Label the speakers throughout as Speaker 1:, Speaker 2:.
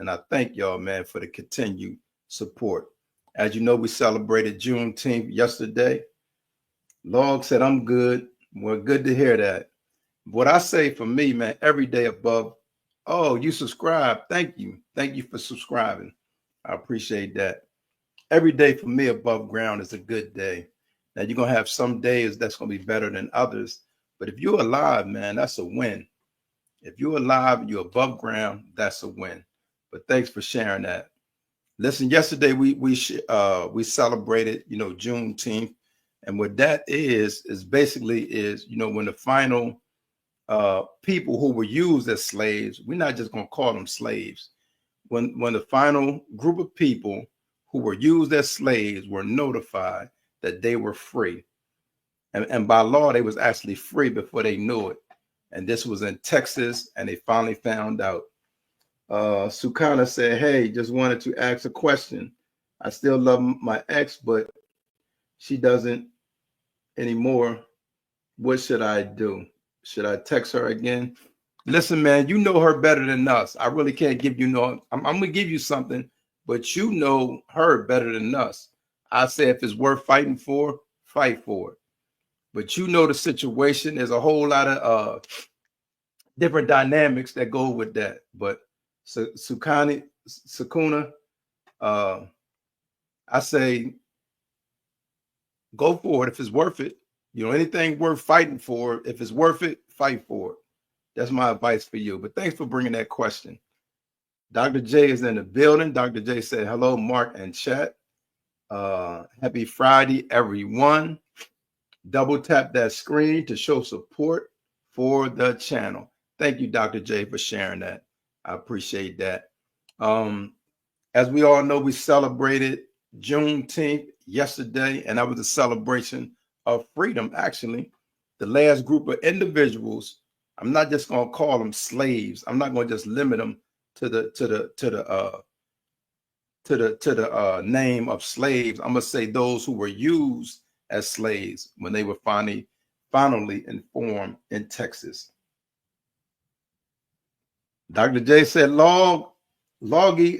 Speaker 1: And I thank y'all, man, for the continued support. As you know, we celebrated Juneteenth yesterday. Log said, I'm good. Well, good to hear that. What I say for me, man, every day above. Oh, you subscribe. Thank you. Thank you for subscribing. I appreciate that. Every day for me above ground is a good day. Now, you're going to have some days that's going to be better than others. But if you're alive, man, that's a win. If you're alive and you're above ground, that's a win. But thanks for sharing that. Listen, yesterday we celebrated, Juneteenth, and what that is basically when the final people who were used as slaves, we're not just gonna call them slaves. When the final group of people who were used as slaves were notified that they were free, and by law they was actually free before they knew it, and this was in Texas, and they finally found out. Sukana said, hey, just wanted to ask a question. I still love my ex, but she doesn't anymore. What should I do? Should I text her again? Listen, man, you know her better than us. I really can't give you I'm going to give you something, but you know her better than us. I say if it's worth fighting for, fight for it. But you know the situation. There's a whole lot of different dynamics that go with that. But Sakuna, I say go for it if it's worth it. Anything worth fighting for, if it's worth it, fight for it. That's my advice for you. But thanks for bringing that question. Dr. J is in the building. Dr. J said, hello, Mark and chat. Happy Friday, everyone. Double tap that screen to show support for the channel. Thank you, Dr. J, for sharing that. I appreciate that. As we all know, we celebrated Juneteenth yesterday, and that was a celebration of freedom. Actually, the last group of individuals, I'm not just going to call them slaves. I'm not going to just limit them to the name of slaves. I'm going to say those who were used as slaves when they were finally informed in Texas. Dr. J said, Loggy,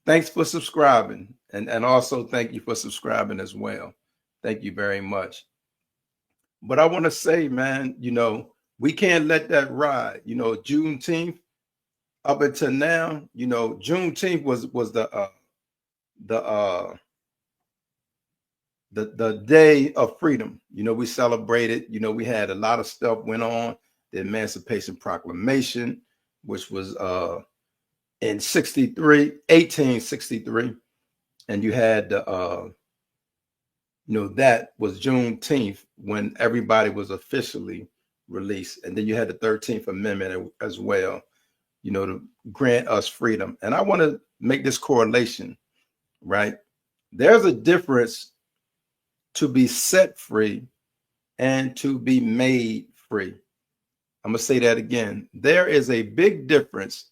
Speaker 1: thanks for subscribing. And also thank you for subscribing as well. Thank you very much. But I want to say, man, we can't let that ride. Juneteenth up until now, Juneteenth was the day of freedom. We celebrated, we had a lot of stuff went on, the Emancipation Proclamation, which was in 1863, and you had that was Juneteenth when everybody was officially released, and then you had the 13th Amendment as well, to grant us freedom. And I want to make this correlation, right? There's a difference to be set free and to be made free. I'm gonna say that again. There is a big difference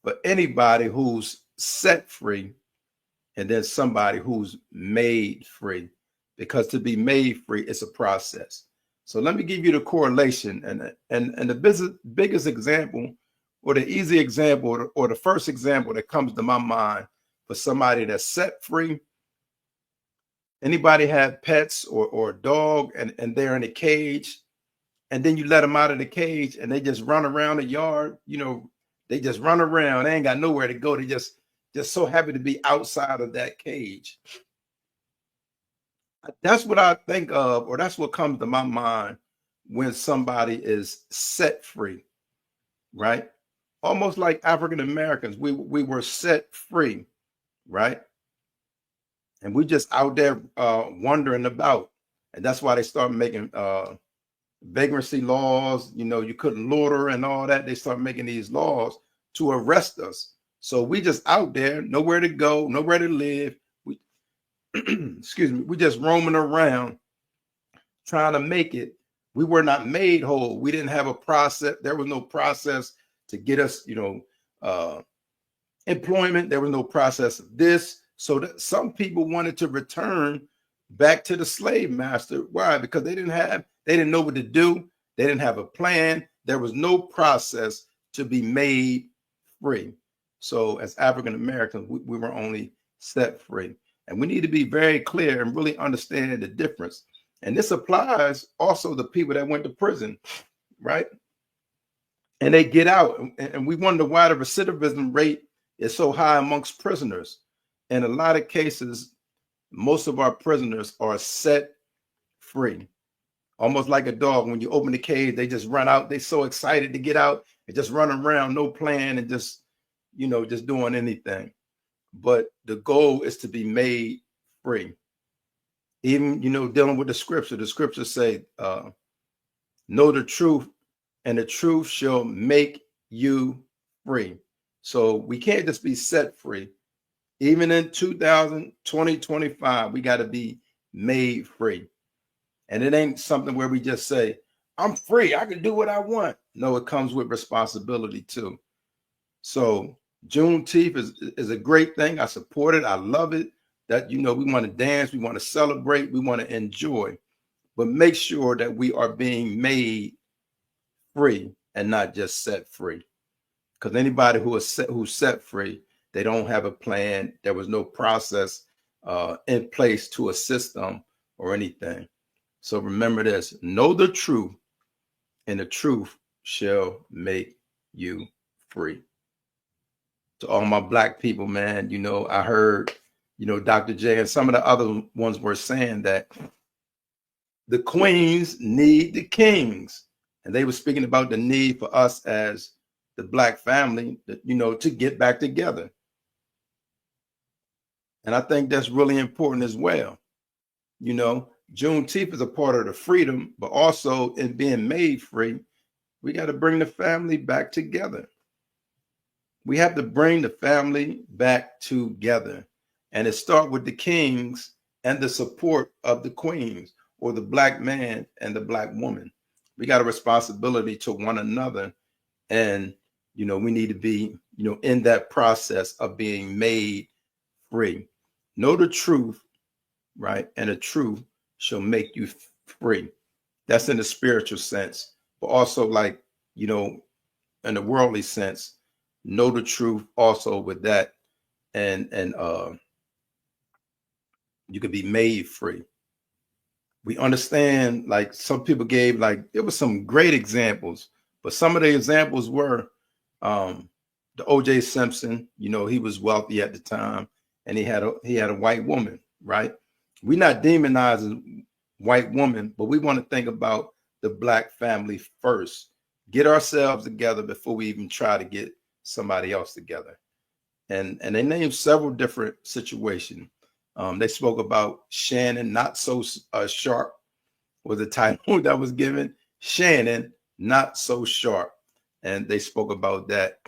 Speaker 1: for anybody who's set free and then somebody who's made free, because to be made free is a process. So let me give you the correlation, and the biggest example, or the easy example, or the first example that comes to my mind for somebody that's set free. Anybody have pets or a dog and they're in a cage, and then you let them out of the cage and they just run around the yard? They just run around. They ain't got nowhere to go. They just so happy to be outside of that cage. That's what I think of, or that's what comes to my mind when somebody is set free, right? Almost like African Americans, we were set free, right? And we just out there wandering about. And that's why they start making vagrancy laws. You couldn't loiter and all that. They start making these laws to arrest us. So we just out there, nowhere to go, nowhere to live. We excuse me, we just roaming around trying to make it. We were not made whole. We didn't have a process. There was no process to get us, employment. There was no process of this. So that some people wanted to return back to the slave master. Why? Because they didn't know what to do. They didn't have a plan. There was no process to be made free. So as African Americans, we were only set free. And we need to be very clear and really understand the difference. And this applies also to people that went to prison, right? And they get out. And we wonder why the recidivism rate is so high amongst prisoners. In a lot of cases, most of our prisoners are set free. Almost like a dog. When you open the cage, they just run out. They're so excited to get out and just run around, no plan, and just, just doing anything. But the goal is to be made free. Even, dealing with the scriptures say, know the truth, and the truth shall make you free. So we can't just be set free. Even in 2025, we got to be made free. And it ain't something where we just say, I'm free, I can do what I want. No, it comes with responsibility too. So Juneteenth is a great thing. I support it. I love it. That, we want to dance, we want to celebrate, we want to enjoy, but make sure that we are being made free and not just set free. Because anybody who's set free, they don't have a plan. There was no process in place to assist them or anything. So remember this, know the truth, and the truth shall make you free. To all my Black people, man, I heard, Dr. J and some of the other ones were saying that the queens need the kings. And they were speaking about the need for us as the Black family, to get back together. And I think that's really important as well. Juneteenth is a part of the freedom, but also in being made free, we got to bring the family back together. We have to bring the family back together. And it starts with the kings and the support of the queens, or the Black man and the Black woman. We got a responsibility to one another. And, we need to be, in that process of being made free. Know the truth, right? And the truth shall make you free. That's in the spiritual sense, but also like, in the worldly sense, know the truth also with that. And you can be made free. We understand, like some people gave, like there was some great examples, but some of the examples were the O.J. Simpson, he was wealthy at the time, and he had a white woman, right? We're not demonizing white women, but we want to think about the Black family first. Get ourselves together before we even try to get somebody else together. And they named several different situations. They spoke about Shannon, not so sharp, was the title that was given. Shannon, not so sharp. And they spoke about that.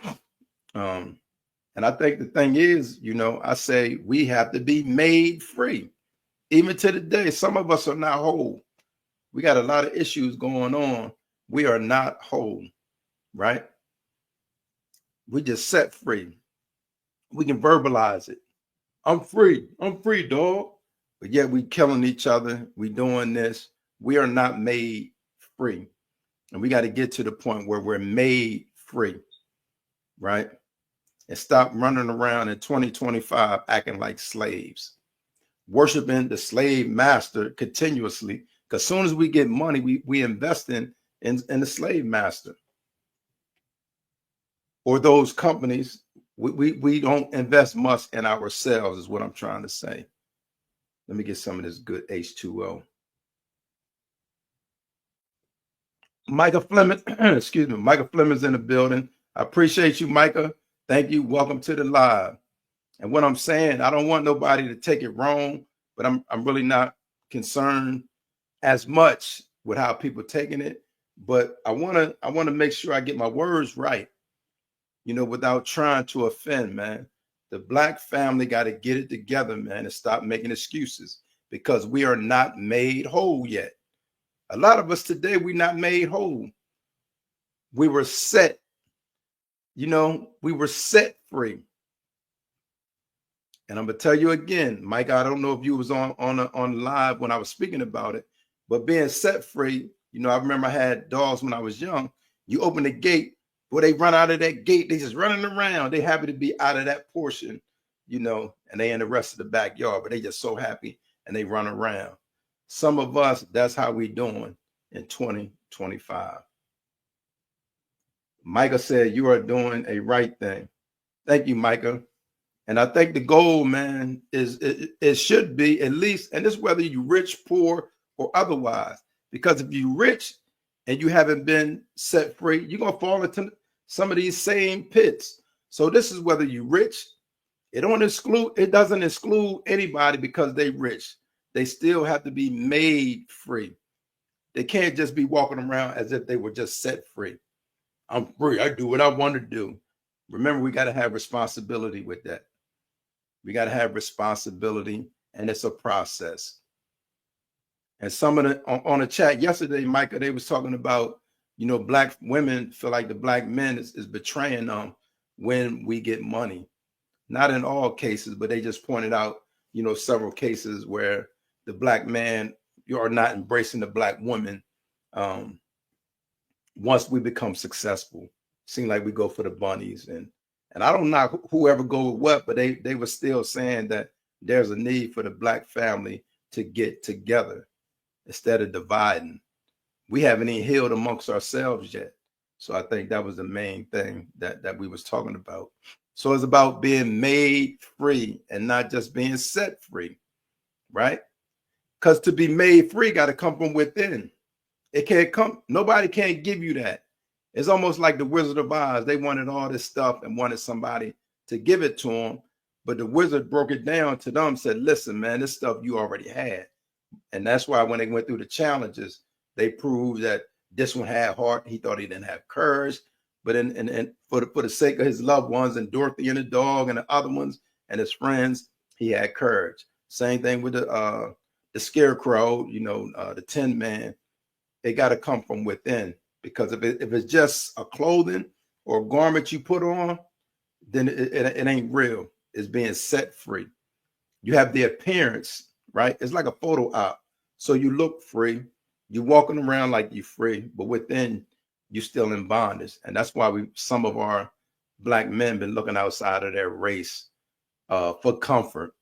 Speaker 1: And I think the thing is, I say we have to be made free. Even to the day, some of us are not whole. We got a lot of issues going on. We are not whole, right? We just set free. We can verbalize it. I'm free, dog. But yet we killing each other. We doing this. We are not made free. And we got to get to the point where we're made free, right? And stop running around in 2025 acting like slaves, worshiping the slave master continuously. Because as soon as we get money, we invest in the slave master or those companies. We don't invest much in ourselves, is what I'm trying to say. Let me get some of this good H2O. Micah Fleming, excuse me, Micah Fleming's in the building. I appreciate you, Micah. Thank you. Welcome to the live. And what I'm saying, I don't want nobody to take it wrong, but I'm really not concerned as much with how people are taking it. But I want to make sure I get my words right, without trying to offend, man. The Black family got to get it together, man, and stop making excuses, because we are not made whole yet. A lot of us today, we're not made whole. We were set, we were set free. And I'm gonna tell you again, Mike, I don't know if you was on live when I was speaking about it, but being set free, I remember I had dogs when I was young. You open the gate, Or they run out of that gate, they just running around. They happy to be out of that portion, you know, and they in the rest of the backyard, but they just so happy and they run around. Some of us, that's how we doing in 2025. Micah said, you are doing a right thing. Thank you, Micah. And I think the goal, man, is it should be at least, and this whether you rich, poor, or otherwise. Because if you rich and you haven't been set free, you're gonna fall into some of these same pits. So this is whether you rich. It doesn't exclude anybody because they rich. They still have to be made free. They can't just be walking around as if they were just set free. I'm free. I do what I want to do. Remember, we got to have responsibility with that. We got to have responsibility, and it's a process. And some of the on the chat yesterday, Micah, they was talking about, you know, black women feel like the black men is betraying them when we get money. Not in all cases, but they just pointed out, you know, several cases where the black man, you are not embracing the black woman. Once we become successful, seem like we go for the bunnies, and I don't know whoever go with what, but they were still saying that there's a need for the black family to get together instead of dividing. We haven't even healed amongst ourselves yet. So I think that was the main thing that we was talking about. So it's about being made free and not just being set free, right? Because to be made free got to come from within. It can't come, nobody can't give you that. It's almost like the Wizard of Oz. They wanted all this stuff and wanted somebody to give it to them. But the wizard broke it down to them, said, listen, man, this stuff you already had. And that's why when they went through the challenges, they proved that this one had heart. He thought he didn't have courage. But for the sake of his loved ones and Dorothy and the dog and the other ones and his friends, he had courage. Same thing with the scarecrow, you know, the Tin Man. They got to come from within, because if it's just a clothing or a garment you put on, then it ain't real. It's being set free. You have the appearance, right? It's like a photo op. So you look free. You're walking around like you're free, but within you're still in bondage. And that's why some of our black men been looking outside of their race for comfort,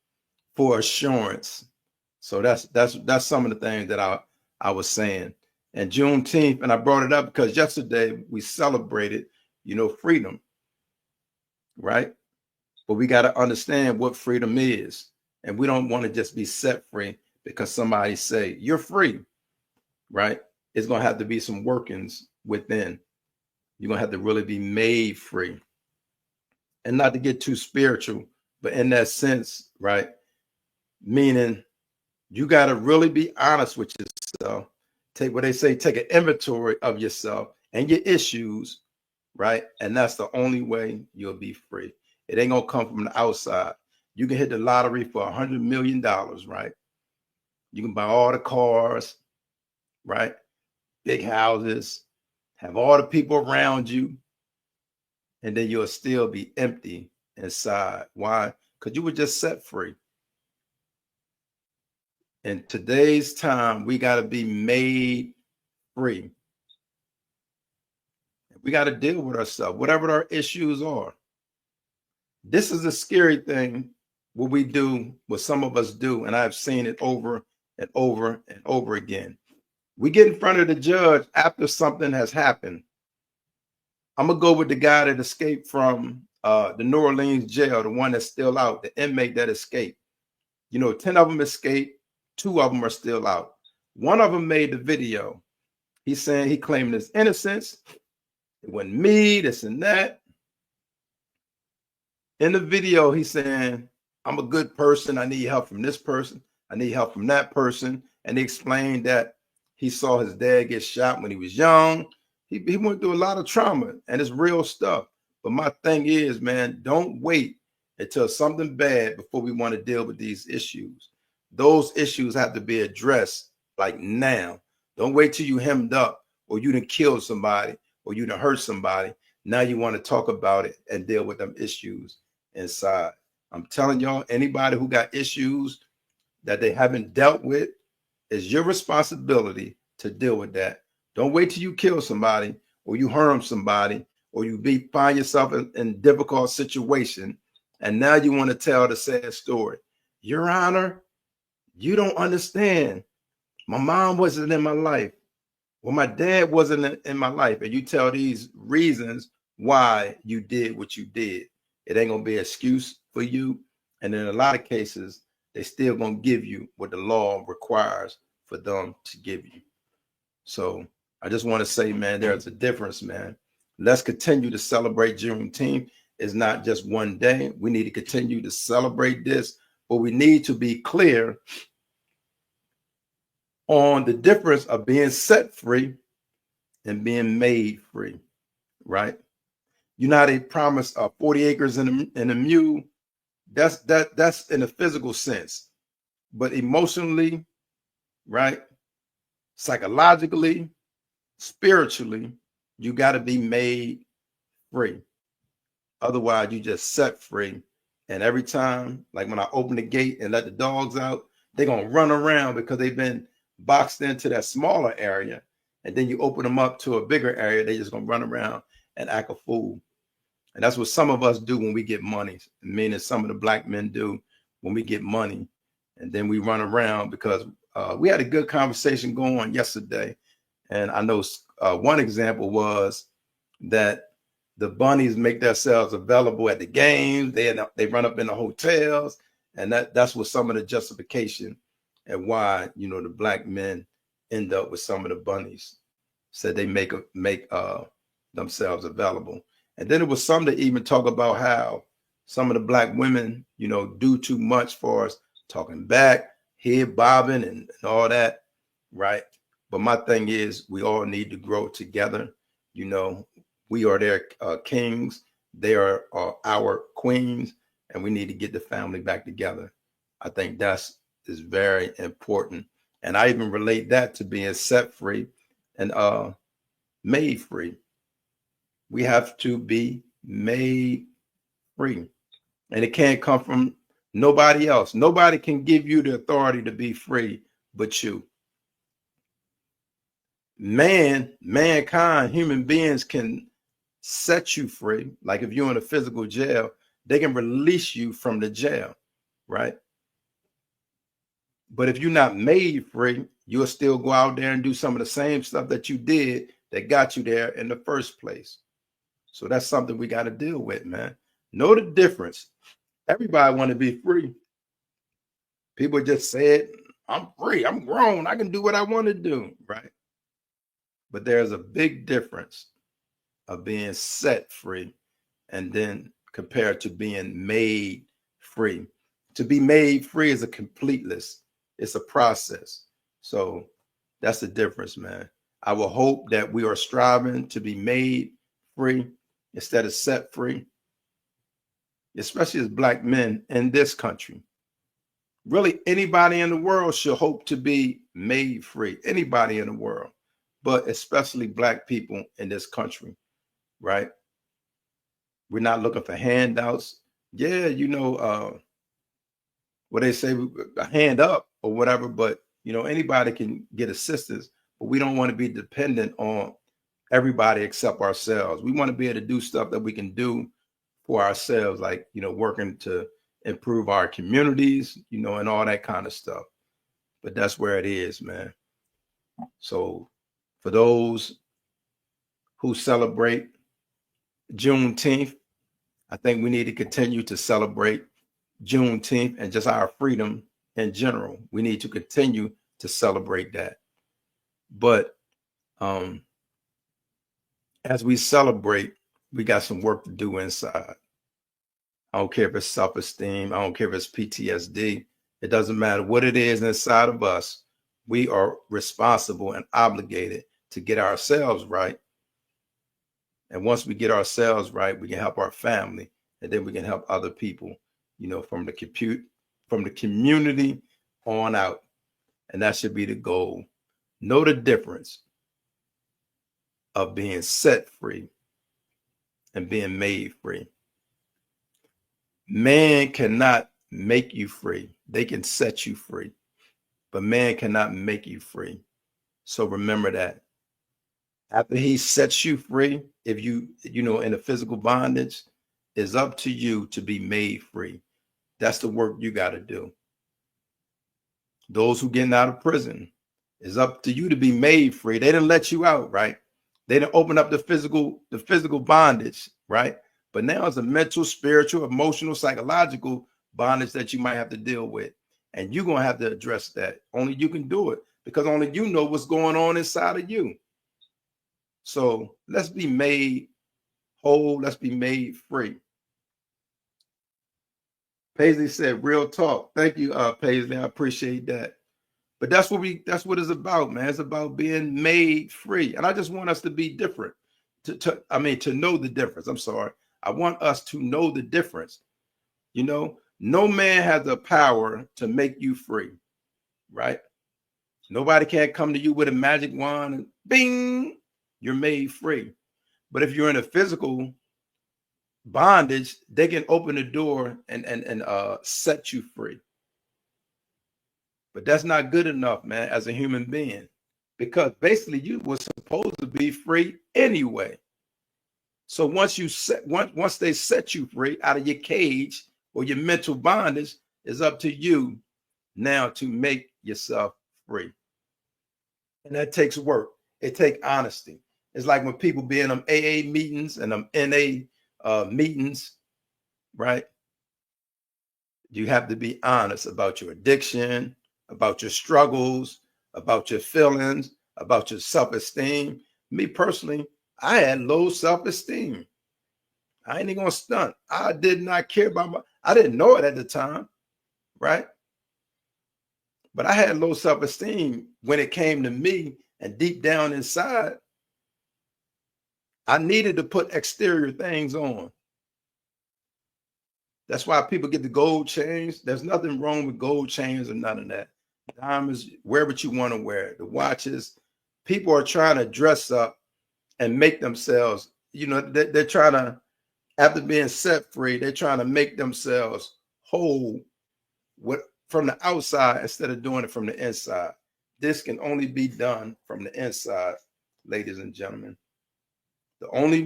Speaker 1: for assurance. So that's some of the things that I was saying. And Juneteenth, and I brought it up because yesterday we celebrated, you know, freedom, right? But we got to understand what freedom is. And we don't want to just be set free because somebody say, you're free, right? It's going to have to be some workings within. You're going to have to really be made free. And not to get too spiritual, but in that sense, right? Meaning you got to really be honest with yourself. Take what they say, take an inventory of yourself and your issues, right? And that's the only way you'll be free. It ain't gonna come from the outside. You can hit the lottery for $100 million, right? You can buy all the cars, right? Big houses, have all the people around you, and then you'll still be empty inside. Why? Because you were just set free. In today's time, we got to be made free. We got to deal with ourselves, whatever our issues are. This is a scary thing, what we do, what some of us do, and I've seen it over and over and over again. We get in front of the judge after something has happened. I'm going to go with the guy that escaped from the New Orleans jail, the one that's still out, the inmate that escaped. You know, 10 of them escaped. 2 of them are still out. One of them made the video. He's saying he claimed his innocence. It wasn't me, this and that. In the video, he's saying, I'm a good person. I need help from this person. I need help from that person. And he explained that he saw his dad get shot when he was young. He went through a lot of trauma, and it's real stuff. But my thing is, man, don't wait until something bad before we want to deal with these issues. Those issues have to be addressed like now. Don't wait till you hemmed up or you done killed somebody or you done hurt somebody. Now you want to talk about it and deal with them issues inside. I'm telling y'all, anybody who got issues that they haven't dealt with, it's your responsibility to deal with that. Don't wait till you kill somebody or you harm somebody or find yourself in difficult situation, and now you want to tell the sad story. Your Honor, you don't understand. My mom wasn't in my life. Well, my dad wasn't in my life. And you tell these reasons why you did what you did. It ain't gonna be an excuse for you. And in a lot of cases, they still gonna give you what the law requires for them to give you. So I just want to say, man, there's a difference, man. Let's continue to celebrate Juneteenth. It's not just one day. We need to continue to celebrate this, but we need to be clear on the difference of being set free and being made free, right? United promise of 40 acres and a mule. That's in a physical sense, but emotionally, right? Psychologically, spiritually, you got to be made free. Otherwise, you just set free. And every time, like when I open the gate and let the dogs out, they're going to run around because they've been boxed into that smaller area. And then you open them up to a bigger area, they just going to run around and act a fool. And that's what some of us do when we get money, meaning some of the black men do when we get money. And then we run around because we had a good conversation going on yesterday. And I know one example was that the bunnies make themselves available at the games. They run up in the hotels. And that's what some of the justification and why, the black men end up with some of the bunnies. Said they make themselves available. And then it was some that even talk about how some of the black women, do too much for us, talking back, head bobbing and all that, right? But my thing is, we all need to grow together. We are their kings. They are our queens, and we need to get the family back together. I think is very important. And I even relate that to being set free and made free. We have to be made free. And it can't come from nobody else. Nobody can give you the authority to be free but you. Mankind, human beings can set you free. Like if you're in a physical jail, they can release you from the jail, right? But if you're not made free, you'll still go out there and do some of the same stuff that you did that got you there in the first place. So that's something we got to deal with, man. Know the difference. Everybody want to be free. People just said, I'm free. I'm grown. I can do what I want to do, right? But there's a big difference of being set free and then compared to being made free. To be made free is a completeness. It's a process. So that's the difference, man. I will hope that we are striving to be made free instead of set free, especially as black men in this country. Really, anybody in the world should hope to be made free. Anybody in the world, but especially black people in this country, right? We're not looking for handouts. Yeah, what they say, a hand up or whatever, but anybody can get assistance, but we don't want to be dependent on everybody except ourselves. We want to be able to do stuff that we can do for ourselves, like, working to improve our communities, and all that kind of stuff. But that's where it is, man. So for those who celebrate Juneteenth, I think we need to continue to celebrate Juneteenth and just our freedom in general. We need to continue to celebrate that. But as we celebrate, we got some work to do inside. I don't care if it's self-esteem. I don't care if it's PTSD. It doesn't matter what it is inside of us. We are responsible and obligated to get ourselves right. And once we get ourselves right, we can help our family, and then we can help other people, from the community on out. And that should be the goal. Know the difference of being set free and being made free. Man cannot make you free. They can set you free, but man cannot make you free. So remember that. After he sets you free, if you in a physical bondage, it's up to you to be made free. That's the work you got to do. Those who getting out of prison, it's up to you to be made free. They didn't let you out, right? They didn't open up the physical bondage, right? But now it's a mental, spiritual, emotional, psychological bondage that you might have to deal with. And you're going to have to address that. Only you can do it, because only you know what's going on inside of you. So let's be made whole. Let's be made free. Paisley said, real talk. Thank you, Paisley. I appreciate that. But that's what it's about, man. It's about being made free. And I just want us to be different. To know the difference. I'm sorry. I want us to know the difference. No man has the power to make you free, right? Nobody can't come to you with a magic wand and bing, you're made free. But if you're in a physical bondage, they can open the door and set you free. But that's not good enough, man, as a human being, because basically you were supposed to be free anyway. So once they set you free out of your cage or your mental bondage, it's up to you now to make yourself free. And that takes work. It takes honesty. It's like when people be in them AA meetings and them NA meetings, right? You have to be honest about your addiction, about your struggles, about your feelings, about your self-esteem. Me personally, I had low self-esteem. I ain't even gonna stunt. I did not care about I didn't know it at the time, right? But I had low self-esteem when it came to me, and deep down inside, I needed to put exterior things on. That's why people get the gold chains. There's nothing wrong with gold chains or none of that. Diamonds, wear what you want to wear. The watches, people are trying to dress up and make themselves, they're trying to, after being set free, they're trying to make themselves whole from the outside instead of doing it from the inside. This can only be done from the inside, ladies and gentlemen. The only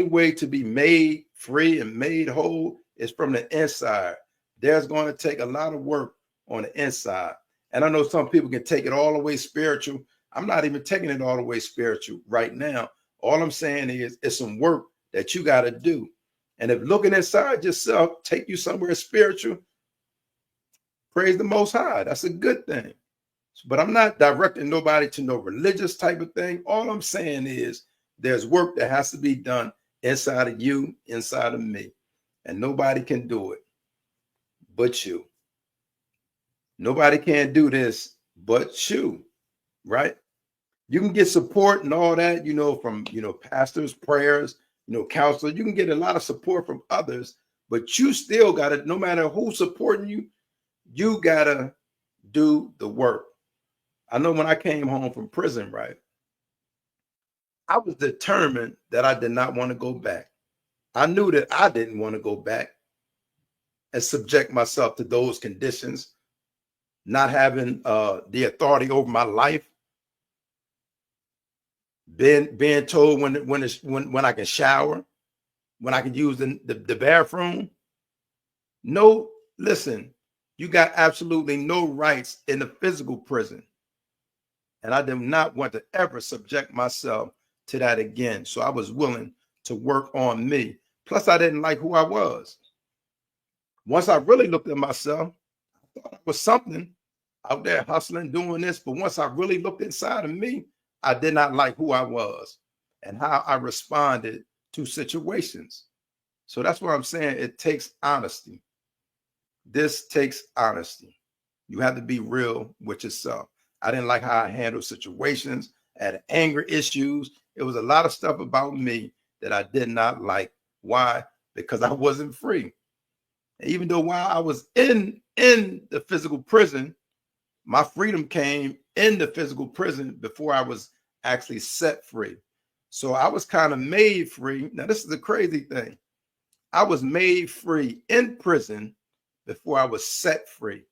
Speaker 1: way to be made free and made whole is from the inside. There's going to take a lot of work on the inside. And I know some people can take it all the way spiritual. I'm not even taking it all the way spiritual right now. All I'm saying is it's some work that you got to do. And if looking inside yourself take you somewhere spiritual, praise the Most High. That's a good thing. But I'm not directing nobody to no religious type of thing. All I'm saying is there's work that has to be done inside of you, inside of me. And nobody can do it but you. Nobody can do this but you, right? You can get support and all that, from, pastors, prayers, counselors. You can get a lot of support from others, but you still got to, no matter who's supporting you, you got to do the work. I know when I came home from prison, right, I was determined that I did not want to go back. I knew that I didn't want to go back and subject myself to those conditions, not having the authority over my life, being told when I can shower, when I can use the bathroom. No, listen, you got absolutely no rights in the physical prison. And I did not want to ever subject myself to that again. So I was willing to work on me. Plus, I didn't like who I was. Once I really looked at myself, I thought I was something out there hustling, doing this. But once I really looked inside of me, I did not like who I was and how I responded to situations. So that's what I'm saying. It takes honesty. This takes honesty. You have to be real with yourself. I didn't like how I handled situations. I had anger issues. It was a lot of stuff about me that I did not like. Why? Because I wasn't free. And even though while I was in the physical prison, my freedom came in the physical prison before I was actually set free. So I was kind of made free. Now, this is the crazy thing. I was made free in prison before I was set free.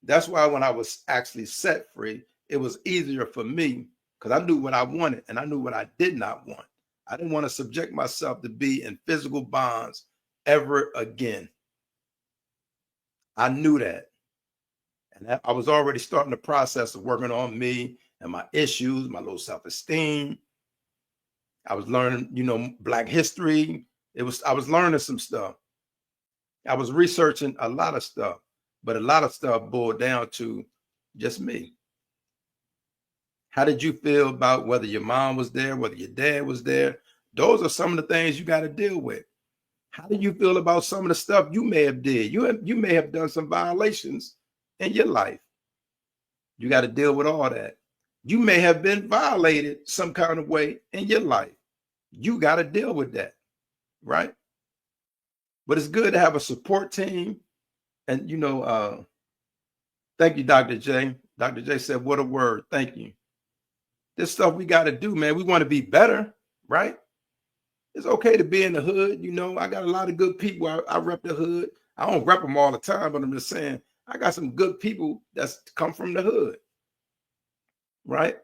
Speaker 1: That's why when I was actually set free, it was easier for me because I knew what I wanted and I knew what I did not want. I didn't want to subject myself to be in physical bonds ever again. I knew that. And I was already starting the process of working on me and my issues, my low self-esteem. I was learning, Black history. I was learning some stuff. I was researching a lot of stuff, but a lot of stuff boiled down to just me. How did you feel about whether your mom was there, whether your dad was there? Those are some of the things you got to deal with. How do you feel about some of the stuff you may have did? You may have done some violations in your life. You got to deal with all that. You may have been violated some kind of way in your life. You got to deal with that, right? But it's good to have a support team. And, thank you, Dr. J. Dr. J said, what a word. Thank you. This stuff we got to do, man. We want to be better, right? It's okay to be in the hood. I got a lot of good people. I rep the hood. I don't rep them all the time, but I'm just saying, I got some good people that's come from the hood, right?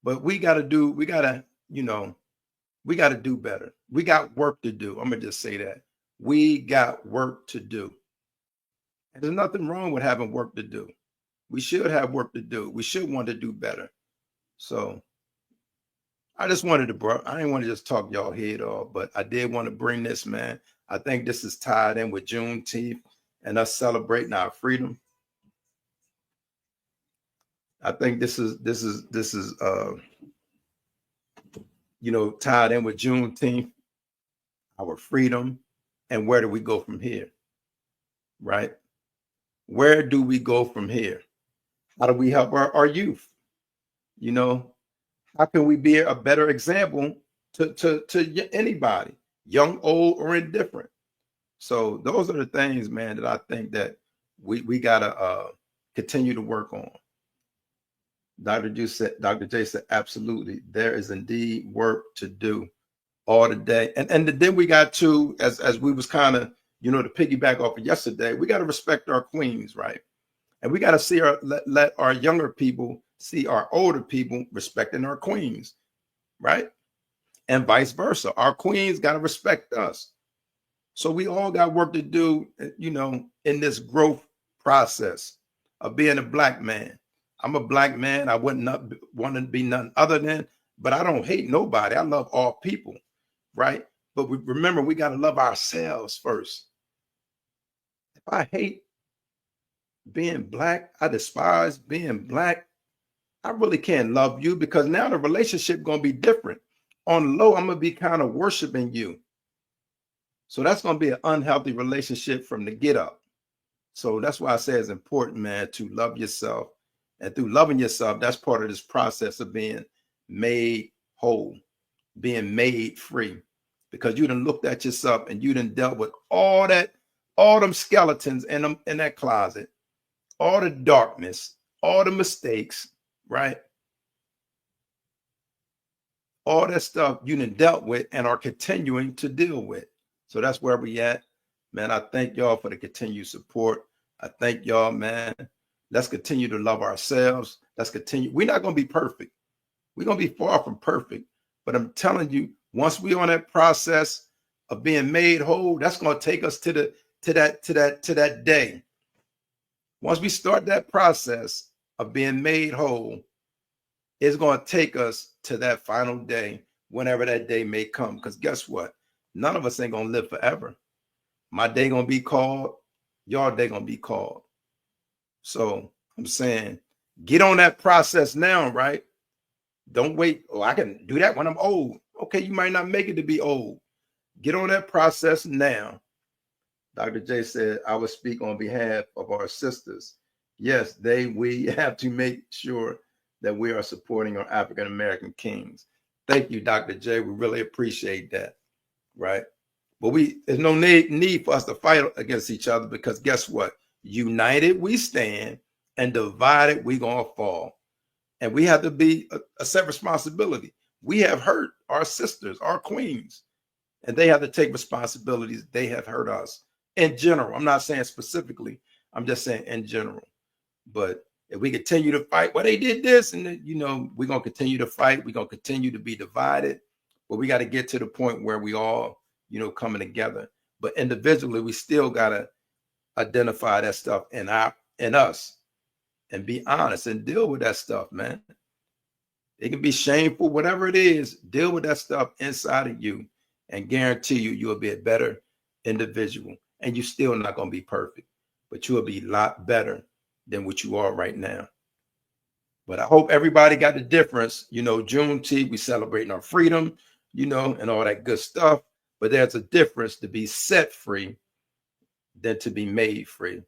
Speaker 1: But we got to do better. We got work to do. I'm going to just say that. We got work to do. And there's nothing wrong with having work to do. We should have work to do. We should want to do better. So I just wanted to, I didn't want to just talk y'all head off, but I did want to bring this, man. I think this is tied in with Juneteenth and us celebrating our freedom. I think this is tied in with Juneteenth, our freedom, and where do we go from here, right? Where do we go from here? How do we help our youth? How can we be a better example to anybody, young, old, or indifferent? So those are the things, man, that I think that we gotta continue to work on. Dr. J said, absolutely. There is indeed work to do all the day. And then we got to, as we was kind of, to piggyback off of yesterday, we got to respect our queens, right? And we got to see let our younger people see our older people respecting our queens, right? And vice versa. Our queens got to respect us. So we all got work to do, in this growth process of being a Black man. I'm a Black man. I wouldn't want to be nothing other than, but I don't hate nobody. I love all people, right? But remember, we got to love ourselves first. If I hate being Black, I despise being Black, I really can't love you, because now the relationship going to be different. On the low, I'm going to be kind of worshiping you. So that's going to be an unhealthy relationship from the get up. So that's why I say it's important, man, to love yourself. And through loving yourself, that's part of this process of being made whole, being made free, because you done looked at yourself and you done dealt with all them skeletons in that closet, all the darkness, all the mistakes, right? All that stuff you done dealt with and are continuing to deal with. So that's where we at, man. I thank y'all for the continued support. I thank y'all, man. Let's continue to love ourselves. Let's continue. We're not going to be perfect. We're going to be far from perfect. But I'm telling you, once we're on that process of being made whole, that's going to take us to that day. Once we start that process of being made whole, it's going to take us to that final day, whenever that day may come. Because guess what? None of us ain't going to live forever. My day going to be called. Y'all day going to be called. So I'm saying, get on that process now, right? Don't wait. Oh, I can do that when I'm old. Okay, you might not make it to be old. Get on that process now. Dr. J said, I will speak on behalf of our sisters. Yes, we have to make sure that we are supporting our African-American kings. Thank you, Dr. J. We really appreciate that, right? But there's no need for us to fight against each other, because guess what? United we stand, and divided we gonna fall. And we have to be a set responsibility. We have hurt our sisters, our queens, and they have to take responsibilities. They have hurt us in general. I'm not saying specifically. I'm just saying in general. But if we continue to fight, well, they did this, and we're gonna continue to fight. We're gonna continue to be divided. but we got to get to the point where we all, coming together. But individually, we still got to identify that stuff in us and be honest and deal with that stuff, man. It can be shameful, whatever it is, deal with that stuff inside of you and guarantee you'll be a better individual. And you're still not going to be perfect, but you'll be a lot better than what you are right now. But I hope everybody got the difference. Juneteenth, we celebrating our freedom, and all that good stuff. But there's a difference to be set free than to be made free.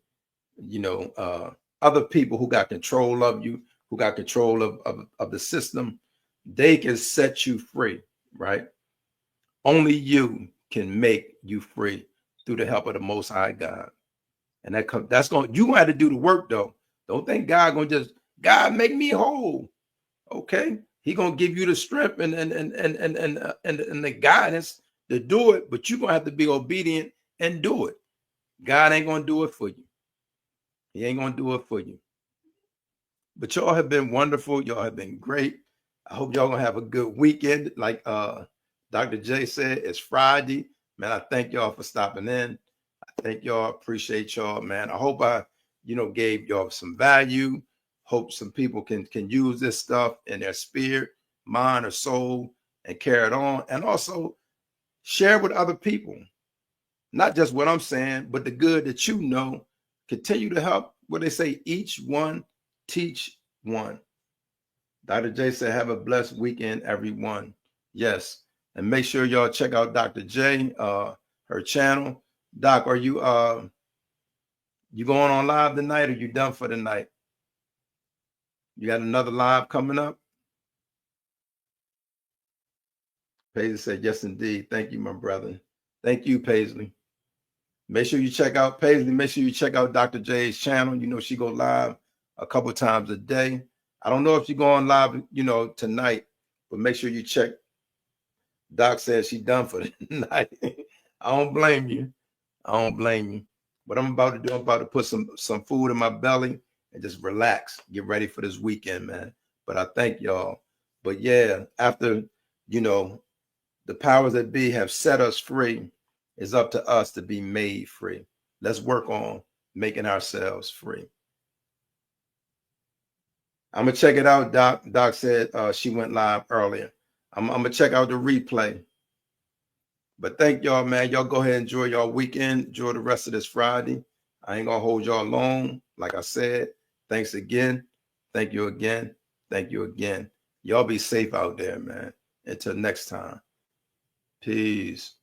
Speaker 1: Other people who got control of you, who got control of the system, they can set you free, right? Only you can make you free through the help of the Most High God. And that's going, you gonna have to do the work though. Don't think God gonna just, God make me whole. Okay. He gonna give you the strength and the guidance to do it, but you're gonna have to be obedient and do it. God ain't gonna do it for you. He ain't gonna do it for you. But y'all have been wonderful. Y'all have been great. I hope y'all gonna have a good weekend. Like Dr. J said, it's Friday. Man, I thank y'all for stopping in. I thank y'all. Appreciate y'all, man. I hope I, gave y'all some value. Hope some people can use this stuff in their spirit, mind, or soul and carry it on. And also share with other people. Not just what I'm saying, but the good that you know. Continue to help. What they say, each one teach one. Dr. J said, have a blessed weekend, everyone. Yes. And make sure y'all check out Dr. J, her channel. Doc, are you going on live tonight, or you done for the night? You got another live coming up? Paisley said, yes, indeed. Thank you, my brother. Thank you, Paisley. Make sure you check out Paisley. Make sure you check out Dr. J's channel. She go live a couple times a day. I don't know if she's going live, tonight, but make sure you check. Doc says she's done for the night. I don't blame you. What I'm about to do, I'm about to put some food in my belly and just relax, get ready for this weekend, man. But I thank y'all. But yeah, after, the powers that be have set us free, it's up to us to be made free. Let's work on making ourselves free. I'm going to check it out, Doc. Doc said she went live earlier. I'm going to check out the replay. But thank y'all, man. Y'all go ahead and enjoy y'all weekend. Enjoy the rest of this Friday. I ain't going to hold y'all long. Like I said, thanks again. Thank you again. Thank you again. Y'all be safe out there, man. Until next time. Peace.